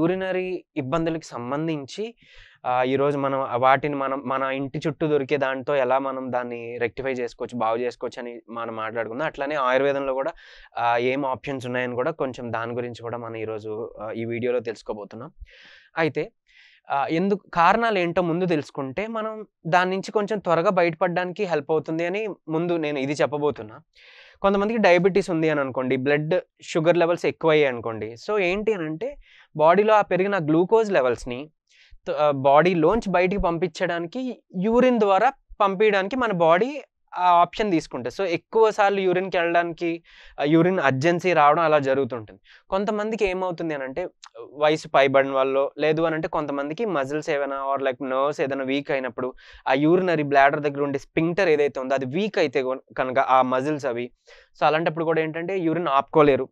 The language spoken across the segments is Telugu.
యూరినరీ ఇబ్బందులకి సంబంధించి ఈరోజు మనం వాటిని మన ఇంటి చుట్టూ దొరికే దాంతో ఎలా మనం దాన్ని రెక్టిఫై చేసుకోవచ్చు, బాగు చేసుకోవచ్చు అని మనం మాట్లాడుకుందాం. అట్లనే ఆయుర్వేదంలో కూడా ఏం ఆప్షన్స్ ఉన్నాయని కూడా కొంచెం దాని గురించి కూడా మనం ఈరోజు ఈ వీడియోలో తెలుసుకోబోతున్నాం. అయితే కారణాలేంటో ముందు తెలుసుకుంటే మనం దాని నుంచి కొంచెం త్వరగా బయటపడడానికి హెల్ప్ అవుతుంది అని ముందు నేను ఇది చెప్పబోతున్నా. కొంతమందికి డయాబెటిస్ ఉంది అని అనుకోండి, బ్లడ్ షుగర్ లెవెల్స్ ఎక్కువయ్యాయి అనుకోండి. సో ఏంటి అనంటే బాడీలో ఆ పెరిగిన గ్లూకోజ్ లెవెల్స్‌ని బాడీలోంచి బయటికి పంపించడానికి యూరిన్ ద్వారా పంపియడానికి మన బాడీ ఆ ఆప్షన్ తీసుకుంటది. సో ఎక్కువ సార్లు యూరిన్‌కెళ్ళడానికి యూరిన్ అర్జెన్సీ రావడం అలా జరుగుతుంటుంది. కొంతమందికి ఏమవుతుంది అనంటే వయసు పైబడిన వాళ్ళో, లేదు అనంటే కొంతమందికి మజిల్స్ ఏవైనా ఆర్ లైక్ నర్వ్స్ ఏదైనా వీక్ అయినప్పుడు ఆ యూరినరీ బ్లాడర్ దగ్గర ఉండే స్పింక్టర్ ఏదైతే ఉందో అది వీక్ అయితే కనుక ఆ మజిల్స్ అవి, సో అలాంటప్పుడు కూడా ఏంటంటే యూరిన్ ఆపుకోలేరు.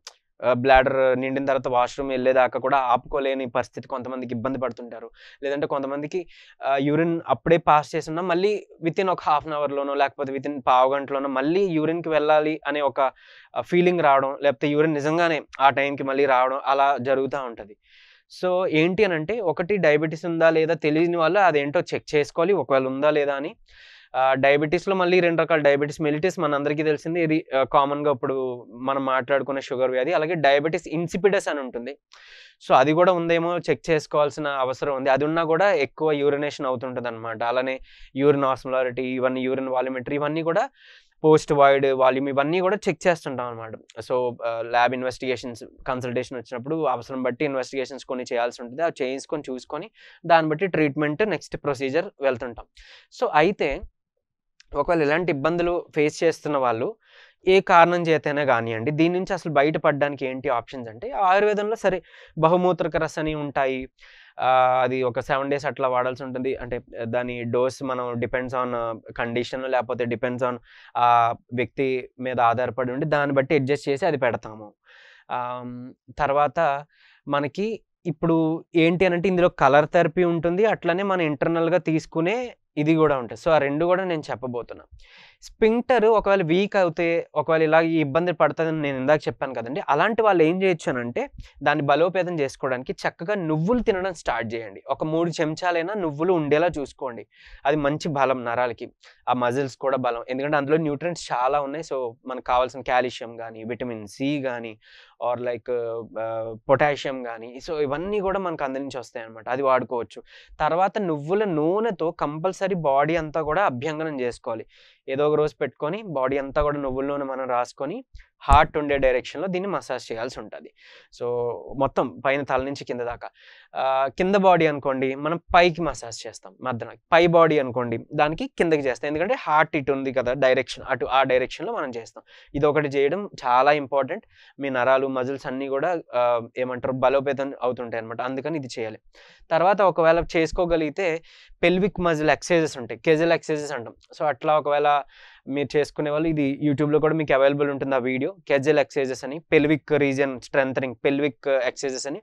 బ్లాడర్ నిండిన తర్వాత వాష్‌రూమ్ ఎళ్ళేదాకా కూడా ఆపుకోలేని పరిస్థితి, కొంతమందికి ఇబ్బంది పడుతుంటారు. లేదంటే కొంతమందికి యూరిన్ అప్పుడే పాస్ చేసున్నా మళ్ళీ వితిన్ ఒక హాఫ్ అన్ అవర్‌లోనో లేకపోతే వితిన్ పావుగంటలోనో మళ్ళీ యూరిన్‌కి వెళ్ళాలి అనే ఒక ఫీలింగ్ రావడం, లేకపోతే యూరిన్ నిజంగానే ఆ టైంకి మళ్ళీ రావడం అలా జరుగుతా ఉంటది. సో ఏంటి అనంటే ఒకటి డయాబెటిస్ ఉందా లేదా తెలియని వాళ్ళు అదేంటో చెక్ చేసుకోవాలి. ఒకవేళ ఉందా లేదా అని. డయాబెటిస్‌లో మళ్ళీ 2 రకాల డయాబెటిస్ మెలిటస్ మనందరికీ తెలిసిందే. ఇది కామన్‌గా ఇప్పుడు మనం మాట్లాడుకునే షుగర్ వ్యాధి. అలాగే డయాబెటిస్ ఇన్సిపిడస్ అని ఉంటుంది. సో అది కూడా ఉందేమో చెక్ చేసుకోవాల్సిన అవసరం ఉంది. అది ఉన్నా కూడా ఎక్కువ యూరినేషన్ అవుతుంటదనమాట. అలానే యూరిన్ ఆస్మోలారిటీ, ఇవన్నీ యూరిన్ వాల్యూమెట్రీ ఇవన్నీ కూడా పోస్ట్ వాయిడ్ వాల్యూమ్ ఇవన్నీ కూడా చెక్ చేస్తుంటాం అనమాట. సో ల్యాబ్ ఇన్వెస్టిగేషన్స్ కన్సల్టేషన్ వచ్చినప్పుడు అవసరం బట్టి ఇన్వెస్టిగేషన్స్ కొన్ని చేయాల్సి ఉంటుంది. అవి చేయించుకొని చూసుకొని దాన్ని బట్టి ట్రీట్మెంట్ నెక్స్ట్ ప్రొసీజర్ వెళ్తుంటాం. సో అయితే ఒకవేళ ఇలాంటి ఇబ్బందులు ఫేస్ చేస్తున్న వాళ్ళు ఏ కారణం చేతైనా గానియండి, దీని నుంచి అసలు బయటపడడానికి ఏంటి ఆప్షన్స్ అంటే, ఆయుర్వేదంలో సరే బహుమూత్రక రస్ అని ఉంటాయి. అది ఒక 7 డేస్ అట్లా వాడాల్సి ఉంటుంది. అంటే దాని డోస్ మనం డిపెండ్స్ ఆన్ కండిషన్ లేకపోతే డిపెండ్స్ ఆన్ వ్యక్తి మీద ఆధారపడి ఉండి దాన్ని బట్టి అడ్జస్ట్ చేసి అది పెడతాము. ఆహ్, తర్వాత మనకి ఇప్పుడు ఏంటి అనంటే ఇందులో కలర్ థెరపీ ఉంటుంది. అట్లనే మన ఇంటర్నల్‌గా తీసుకునే ఇది గూడా ఉంటది. సో, ఆ 2 గూడా నేను చెప్పబోతున్నా. స్పింక్టర్ ఒకవేళ వీక్ అవుతే, ఒకవేళ ఇలా ఈ ఇబ్బంది పడతదని నేను ఇందాక చెప్పాను కదండీ! అలాంటి వాళ్ళు ఏం జేయొచ్చనంటే, దాన్ని బలోపేతం జేసుకోవడానికి చక్కగా నువ్వులు తినడం స్టార్ట్ జేయండి. ఒక 3 చెంచాలైనా నువ్వులు ఉండేలా చూసుకోండి. అది మంచి బలం నరాలకి. ఆ మజిల్స్ కూడా బలం. ఎందుకంటే అందులో న్యూట్రియంట్స్ చాలా ఉన్నాయి. సో, మనకు కావాల్సిన కాల్షియం గానీ, విటమిన్ సి గానీ ఆర్ లైక్ పొటాషియం గానీ, సో ఇవన్నీ గూడా మనకు అందు నుంచి వస్తాయన్నమాట. అది వాడుకోవచ్చు. తర్వాత నువ్వుల నూనెతో కంపల్సరీ బాడీ అంతా గూడా అభ్యంగనం జేసుకోవాలి. ఏదో ఒక రోజు పెట్టుకొని బాడీ అంతా గూడా నువ్వుల నూనె మనం రాసుకొని హార్ట్ ఉండే డైరెక్షన్‌లో దీన్ని మసాజ్ చేయాల్సుంటది. సో, మొత్తం పైన తల నుంచి కింద దాకా. కింద బాడీ అనుకోండి మనం పైకి మసాజ్ చేస్తాం మధ్యన. పై బాడీ అనుకోండి దానికి కిందకి చేస్తాం. ఎందుకంటే హార్ట్ ఇటు ఉంది కదా డైరెక్షన్, అటు ఆ డైరెక్షన్‌లో మనం చేస్తాం. ఇదొకటి చేయడం చాలా ఇంపార్టెంట్. మీ నరాలు, మజిల్స్ అన్నీ గూడా ఏమంటారు బలోపేతం అవుతుంటాయన్నమాట. అందుకని ఇది చేయాలి. తర్వాత ఒకవేళ చేసుకోగలిగితే పెల్విక్ మజిల్ ఎక్సర్‌సైజెస్ ఉంటాయి. కెజెల్ ఎక్సర్‌సైజెస్ అంటాం. సో, అట్లా ఒకవేళ మీరు చేసుకునేవాళ్ళు ఇది యూట్యూబ్‌లో కూడా మీకు అవైలబుల్ ఉంటుంది ఆ వీడియో. కెజెల్ ఎక్సర్‌సైజెస్ అని, pelvic region strengthening, pelvic exercises అని.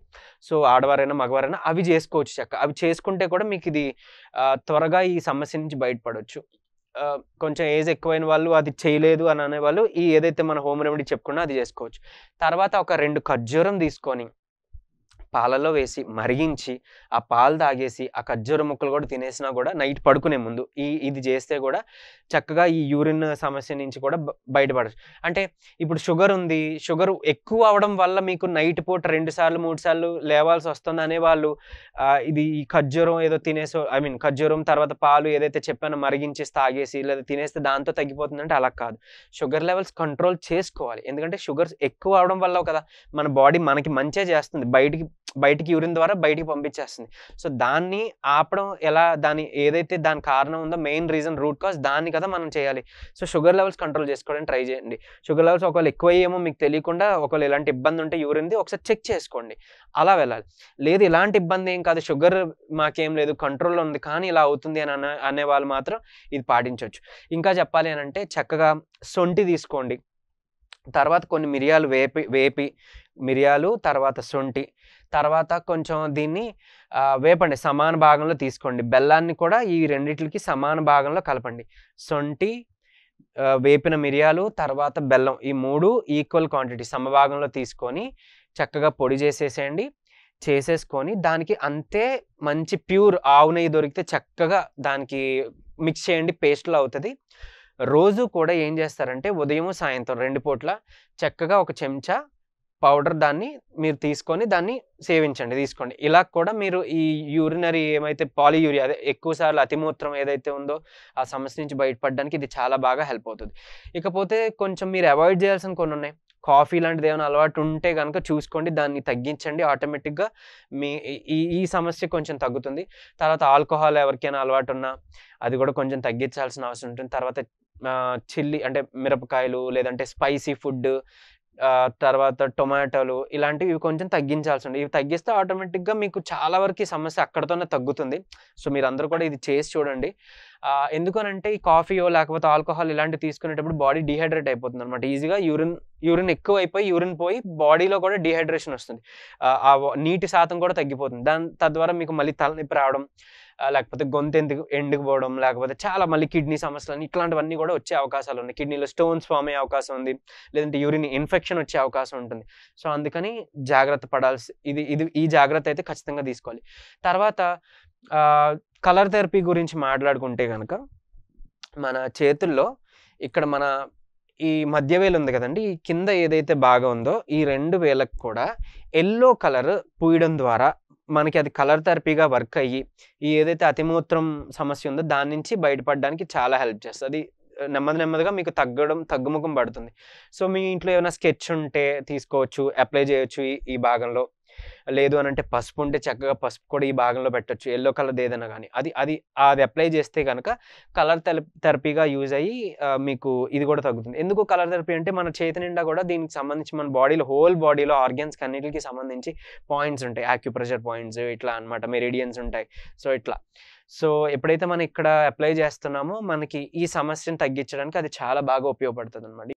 సో, ఆడవారైనా, మగవారైనా అవి చేసుకోవచ్చు చక్కగా. అవి చేసుకుంటే కూడా మీకిది త్వరగా ఈ సమస్య నుంచి బయటపడొచ్చు. కొంచెం ఏజ్ ఎక్కువైన వాళ్ళు అది చేయలేదు అని అనేవాళ్ళు ఈ ఏదైతే మన హోమ్ రెమెడీ చెప్పుకున్నా అది చేసుకోవచ్చు. తర్వాత ఒక 2 ఖర్జూరం తీసుకొని పాలలో వేసి, మరిగించి, ఆ పాలు తాగేసి, ఆ ఖర్జూర ముక్కలు గూడా తినేసినా గూడా నైట్ పడుకునే ముందు ఇది చేస్తే గూడా చక్కగా ఈ యూరిన్ సమస్య నుంచి కూడా బయటపడొచ్చు. అంటే ఇప్పుడు షుగర్ ఉంది. షుగర్ ఎక్కువ అవ్వడం వల్ల మీకు నైట్ పూట 2 సార్లు, 3 సార్లు లేవాల్సొస్తుంది అనేవాళ్ళు ఇది ఈ ఖర్జూరం ఏదో తినేసో ఐ మీన్ ఖర్జూరం తర్వాత పాలు ఏదైతే చెప్పానో మరిగించేసి తాగేసి లేదా తినేస్తే దాంతో తగ్గిపోతుందంటే అలా కాదు. షుగర్ లెవెల్స్ కంట్రోల్ చేసుకోవాలి. ఎందుకంటే షుగర్స్ ఎక్కువ అవ్వడం వల్ల కదా మన బాడీ మనకి మంచే చేస్తుంది. బయటికి యూరిన్ ద్వారా బయటికి పంపించేస్తుంది. సో, దాన్ని ఆపడం ఎలా, ఏదైతే దాని కారణం ఉందో మెయిన్ రీజన్ రూట్ కాజ్ దాన్ని కదా మనం చేయాలి. సో, షుగర్ లెవెల్స్ కంట్రోల్ చేసుకోవడానికి ట్రై చేయండి. షుగర్ లెవెల్స్ ఒకవేళ ఎక్కువయ్యేమో మీకు తెలియకుండా ఒకవేళ ఎలాంటి ఇబ్బంది ఉంటే యూరిన్‌ది ఒకసారి చెక్ చేసుకోండి. అలా వెళ్ళాలి. లేదు ఇలాంటి ఇబ్బంది ఏం కాదు, షుగర్ మాకేం లేదు కంట్రోల్‌లో ఉంది. కానీ ఇలా అవుతుంది అని అనేవాళ్ళు మాత్రం ఇది పాటించొచ్చు. ఇంకా చెప్పాలి అనంటే చక్కగా సొంఠి తీసుకోండి. తర్వాత కొన్ని మిరియాలు వేపి మిరియాలు, తర్వాత సొంఠి, తర్వాత కొంచెం దీన్ని వేపండి. సమాన భాగంలో తీసుకోండి. బెల్లాన్ని కూడా ఈ రెండిట్లికి సమాన భాగంలో కలపండి. సొంఠి, వేపిన మిరియాలు, తర్వాత బెల్లం ఈ 3 ఈక్వల్ క్వాంటిటీ సమభాగంలో తీసుకొని చక్కగా పొడి చేసేసేయండి. చేసేసుకొని దానికి అంతే మంచి ప్యూర్ ఆవు నెయ్యి దొరికితే చక్కగా దానికి మిక్స్ చేయండి. పేస్ట్‌లా అవుతది. రోజు కూడా ఏం చేస్తారంటే ఉదయం, సాయంత్రం 2 పూట్ల చక్కగా ఒక చెంచా పౌడర్ దాన్ని మీరు తీసుకొని దాన్ని సేవించండి. తీసుకోండి. ఇలా కూడా మీరు ఈ యూరినరీ ఏమైతే పాలియూరియా అదే ఎక్కువ సార్లు అతిమూత్రం ఏదైతే ఉందో ఆ సమస్య నుంచి బయటపడడానికి ఇది చాలా బాగా హెల్ప్ అవుతది. ఇకపోతే కొంచెం మీరు అవాయిడ్ చేయాల్సిన కొన్నున్నాయి. కాఫీ లాంటిదేమైనా అలవాటు ఉంటే గనక చూసుకోండి. దాన్ని తగ్గించండి. ఆటోమేటిక్‌గా మీ ఈ సమస్య కొంచెం తగ్గుతుంది. తర్వాత ఆల్కహాల్ ఎవరికైనా అలవాటున్నా అది కూడా కొంచెం తగ్గించాల్సిన అవసరం ఉంటుంది. తర్వాత చిల్లీ అంటే మిరపకాయలు లేదంటే స్పైసీ ఫుడ్ తర్వాత టొమాటోలు ఇలాంటివి కొంచెం తగ్గించాల్సింది. ఇవి తగ్గిస్తే ఆటోమేటిక్‌గా మీకు చాలా వరకు ఈ సమస్య అక్కడితోనే తగ్గుతుంది. సో, మీరందరూ కూడా ఇది చేసి చూడండి. ఎందుకనంటే ఈ కాఫీయో లేకపోతే ఆల్కహాల్ ఇలాంటివి తీసుకునేటప్పుడు బాడీ డీహైడ్రేట్ అయిపోతుందనమాట. ఈజీగా యూరిన్ ఎక్కువైపోయి యూరిన్ పోయి బాడీలో కూడా డీహైడ్రేషన్ వస్తుంది. నీటి శాతం కూడా తగ్గిపోతుంది. తద్వారా మీకు మళ్ళీ తలనొప్పి రావడం, లేకపోతే గొంతు ఎండుకుపోవడం, లేకపోతే చాలా మళ్ళీ కిడ్నీ సమస్యలని ఇట్లాంటివన్నీ కూడా వచ్చే అవకాశాలున్నాయి. కిడ్నీలో స్టోన్స్ ఫార్మ్ అయ్యే అవకాశం ఉంది. లేదంటే యూరిన్ ఇన్ఫెక్షన్ వచ్చే అవకాశం ఉంటుంది. సో, అందుకని జాగ్రత్త పడాల్సి ఈ జాగ్రత్త అయితే ఖచ్చితంగా తీసుకోవాలి. తర్వాత కలర్ థెరపీ గురించి మాట్లాడుకుంటే గనక మన చేతుల్లో ఇక్కడ ఈ మధ్య వేలు ఉంది కదండీ! ఈ కింద ఏదైతే భాగం ఉందో ఈ 2 వేళ్ళకి కూడా యెల్లో కలర్ పూయడం ద్వారా మనకి అది కలర్ థెరపీగా వర్క్ అయ్యి, ఈ ఏదైతే అతిమూత్రం సమస్య ఉందో దాని నుంచి బయటపడడానికి చాలా హెల్ప్ చేస్తది. నెమ్మదిగా మీకు తగ్గుముఖం పడుతుంది. సో, మీ ఇంట్లో ఏమైనా స్కెచ్ ఉంటే తీసుకోవచ్చు. అప్లై చేయొచ్చు ఈ భాగంలో. లేదు అనంటే పసుపు ఉంటే చక్కగా పసుపు కూడా ఈ భాగంలో పెట్టొచ్చు. యెల్లో కలర్‌ది ఏదైనా గాని. అది అప్లై చేస్తే గనక కలర్ థెరపీగా యూజ్ అయ్యి మీకు ఇది కూడా తగ్గుతుంది. ఎందుకు కలర్ థెరపీ అంటే మన చేతి నిండా కూడా దీనికి సంబంధించి మన బాడీలో హోల్ బాడీలో ఆర్గాన్స్‌కి అన్నిట్లికి సంబంధించి పాయింట్స్ ఉంటాయి. యాక్యుప్రెషర్ పాయింట్స్ ఇట్లా అన్నమాట. మెరిడియన్స్ ఉంటాయి. సో, ఇట్లా. సో, ఎప్పుడైతే మనం ఇక్కడ అప్లై చేస్తున్నామో మనకి ఈ సమస్యను తగ్గించడానికి అది చాలా బాగా ఉపయోగపడుతదనమాట.